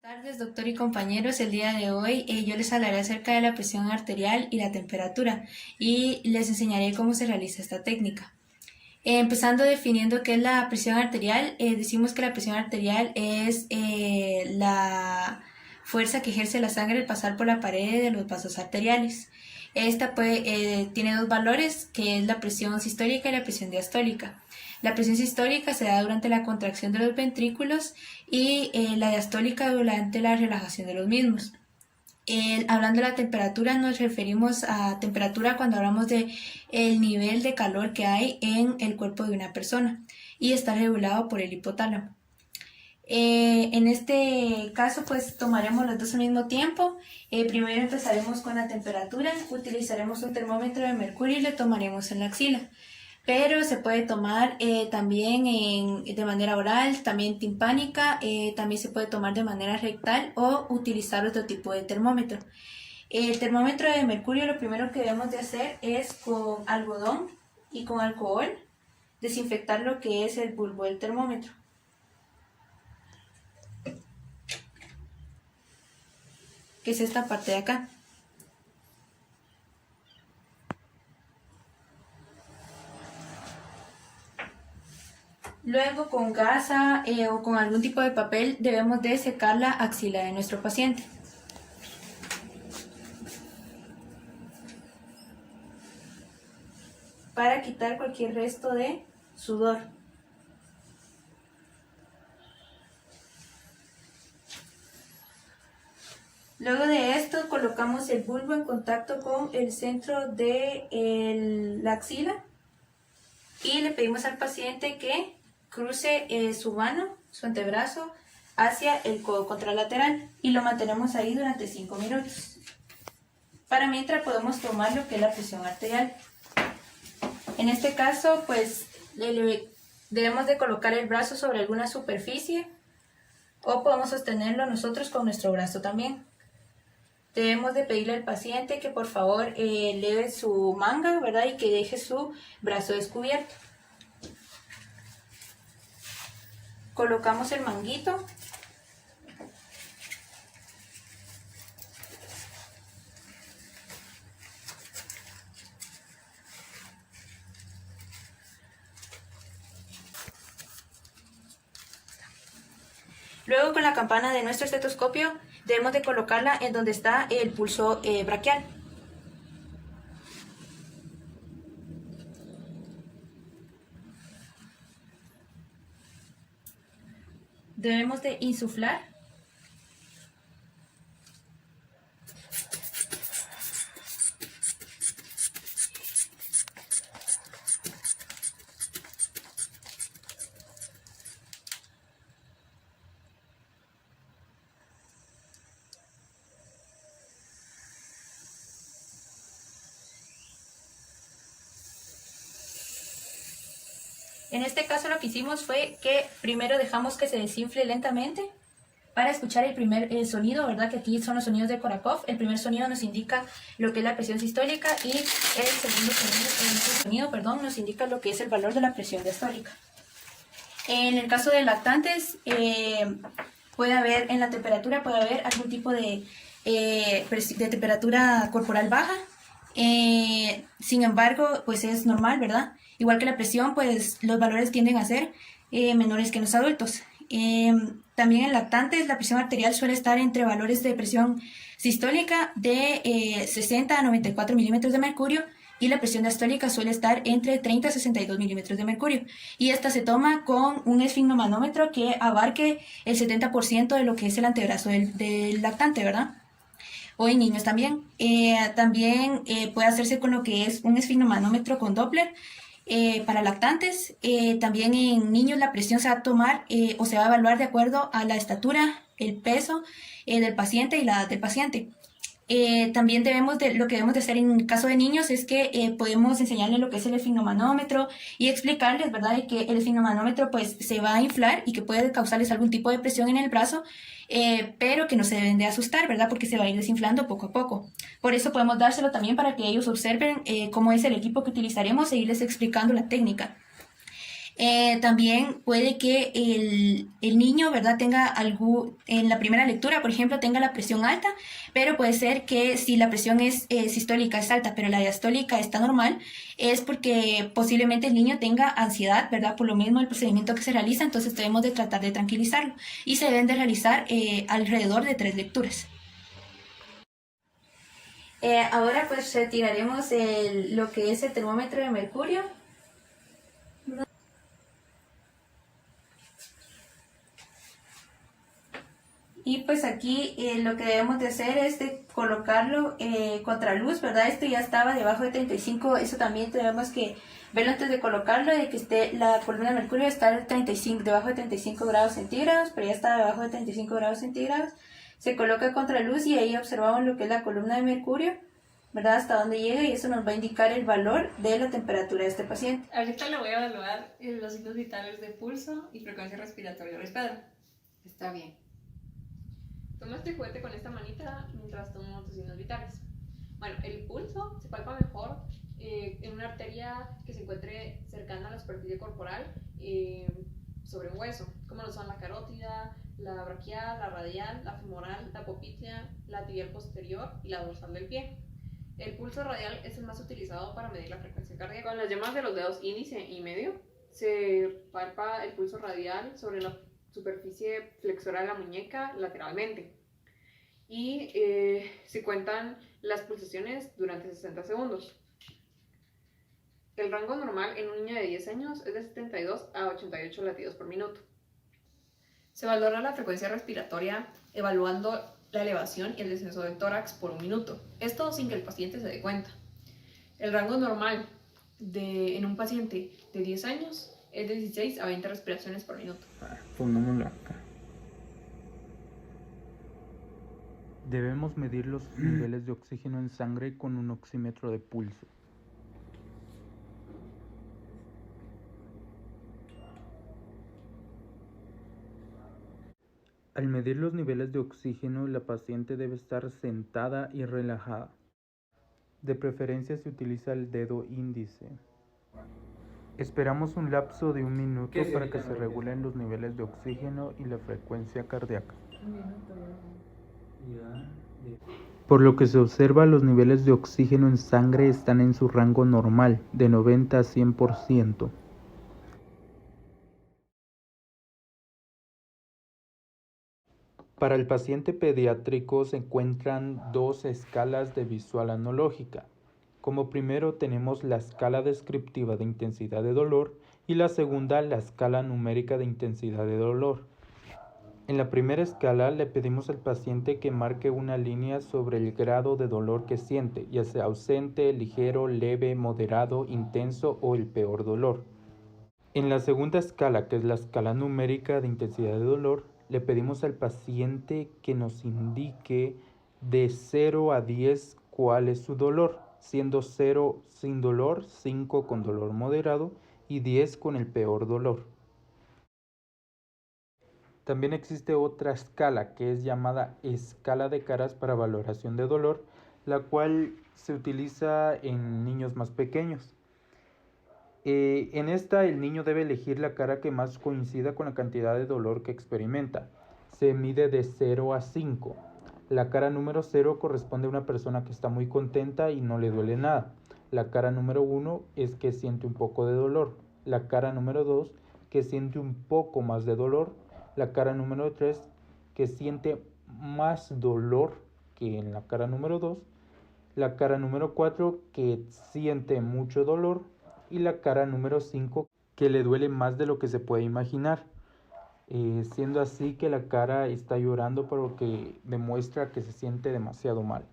Buenas tardes, doctor y compañeros. El día de hoy yo les hablaré acerca de la presión arterial y la temperatura y les enseñaré cómo se realiza esta técnica. Empezando definiendo qué es la presión arterial, decimos que la presión arterial es la fuerza que ejerce la sangre al pasar por la pared de los vasos arteriales. Esta tiene dos valores, que es la presión sistólica y la presión diastólica. La presión sistólica se da durante la contracción de los ventrículos y la diastólica durante la relajación de los mismos. Hablando de la temperatura, nos referimos a temperatura cuando hablamos de el nivel de calor que hay en el cuerpo de una persona y está regulado por el hipotálamo. En este caso, pues tomaremos los dos al mismo tiempo. Primero empezaremos con la temperatura, utilizaremos un termómetro de mercurio y le tomaremos en la axila. Pero se puede tomar también de manera oral, también timpánica, también se puede tomar de manera rectal o utilizar otro tipo de termómetro. El termómetro de mercurio, lo primero que debemos de hacer es con algodón y con alcohol desinfectar lo que es el bulbo del termómetro. Que es esta parte de acá. Luego con gasa o con algún tipo de papel debemos de secar la axila de nuestro paciente. Para quitar cualquier resto de sudor. Luego de esto colocamos el bulbo en contacto con el centro de la axila y le pedimos al paciente que cruce su mano, su antebrazo, hacia el codo contralateral y lo mantenemos ahí durante 5 minutos. Para mientras podemos tomar lo que es la presión arterial. En este caso, pues debemos de colocar el brazo sobre alguna superficie o podemos sostenerlo nosotros con nuestro brazo también. Debemos de pedirle al paciente que por favor eleve su manga, ¿verdad? Y que deje su brazo descubierto. Colocamos el manguito. Luego con la campana de nuestro estetoscopio debemos de colocarla en donde está el pulso braquial. Debemos de insuflar. En este caso lo que hicimos fue que primero dejamos que se desinfle lentamente para escuchar el primer sonido, ¿verdad? Que aquí son los sonidos de Korsakoff. El primer sonido nos indica lo que es la presión sistólica y el segundo sonido, nos indica lo que es el valor de la presión diastólica. En el caso de lactantes, puede haber en la temperatura algún tipo de temperatura corporal baja. Sin embargo, pues es normal, ¿verdad? Igual que la presión, pues los valores tienden a ser menores que en los adultos. También en lactantes la presión arterial suele estar entre valores de presión sistólica de 60 a 94 milímetros de mercurio y la presión diastólica suele estar entre 30 a 62 milímetros de mercurio. Y esta se toma con un esfigmomanómetro que abarque el 70% de lo que es el antebrazo del lactante, ¿verdad? O en niños también. También puede hacerse con lo que es un esfigmomanómetro con Doppler para lactantes. También en niños la presión se va a tomar o se va a evaluar de acuerdo a la estatura, el peso del paciente y la edad del paciente. También lo que debemos de hacer en caso de niños es que podemos enseñarles lo que es el esfigmomanómetro y explicarles, ¿verdad?, de que el esfigmomanómetro pues se va a inflar y que puede causarles algún tipo de presión en el brazo, pero que no se deben de asustar, ¿verdad?, porque se va a ir desinflando poco a poco. Por eso podemos dárselo también para que ellos observen cómo es el equipo que utilizaremos e irles explicando la técnica. También puede que el niño, ¿verdad?, tenga algo, en la primera lectura, por ejemplo, tenga la presión alta, pero puede ser que si la presión es sistólica es alta, pero la diastólica está normal, es porque posiblemente el niño tenga ansiedad, ¿verdad? Por lo mismo el procedimiento que se realiza, entonces debemos de tratar de tranquilizarlo y se deben de realizar alrededor de 3 lecturas. Ahora pues retiraremos lo que es el termómetro de mercurio. Y pues aquí lo que debemos de hacer es de colocarlo contra luz, ¿verdad? Esto ya estaba debajo de 35, eso también tenemos que verlo antes de colocarlo, de que esté la columna de mercurio está debajo de 35 grados centígrados, pero ya está debajo de 35 grados centígrados. Se coloca contra luz y ahí observamos lo que es la columna de mercurio, ¿verdad? Hasta dónde llega, y eso nos va a indicar el valor de la temperatura de este paciente. Ahorita le voy a evaluar los signos vitales de pulso y frecuencia respiratoria. ¿Luis Pedro? Está bien. Toma este juguete con esta manita mientras tomo tus signos vitales. Bueno, el pulso se palpa mejor en una arteria que se encuentre cercana a la superficie corporal sobre un hueso, como lo son la carótida, la braquial, la radial, la femoral, la popltea, la tibial posterior y la dorsal del pie. El pulso radial es el más utilizado para medir la frecuencia cardíaca. Con las yemas de los dedos índice y medio se palpa el pulso radial sobre la superficie flexora de la muñeca lateralmente y se cuentan las pulsaciones durante 60 segundos. El rango normal en un niño de 10 años es de 72 a 88 latidos por minuto. Se valora la frecuencia respiratoria evaluando la elevación y el descenso del tórax por un minuto, esto sin que el paciente se dé cuenta. El rango normal en un paciente de 10 años es de 16 a 20 respiraciones por minuto. Pongámoslo acá. Debemos medir los niveles de oxígeno en sangre con un oxímetro de pulso. Al medir los niveles de oxígeno, la paciente debe estar sentada y relajada. De preferencia se utiliza el dedo índice. Esperamos un lapso de 1 minuto para que se regulen los niveles de oxígeno y la frecuencia cardíaca. Por lo que se observa, los niveles de oxígeno en sangre están en su rango normal, de 90 a 100%. Para el paciente pediátrico se encuentran 2 escalas de visual analógica. Como primero tenemos la escala descriptiva de intensidad de dolor y la segunda la escala numérica de intensidad de dolor. En la primera escala le pedimos al paciente que marque una línea sobre el grado de dolor que siente, ya sea ausente, ligero, leve, moderado, intenso o el peor dolor. En la segunda escala, que es la escala numérica de intensidad de dolor, le pedimos al paciente que nos indique de 0 a 10 cuál es su dolor, siendo 0 sin dolor, 5 con dolor moderado y 10 con el peor dolor. También existe otra escala que es llamada escala de caras para valoración de dolor, la cual se utiliza en niños más pequeños. En esta el niño debe elegir la cara que más coincida con la cantidad de dolor que experimenta. Se mide de 0 a 5. La cara número 0 corresponde a una persona que está muy contenta y no le duele nada. La cara número 1 es que siente un poco de dolor. La cara número 2 que siente un poco más de dolor. La cara número 3 que siente más dolor que en la cara número 2. La cara número 4 que siente mucho dolor. Y la cara número 5 que le duele más de lo que se puede imaginar, siendo así que la cara está llorando porque demuestra que se siente demasiado mal.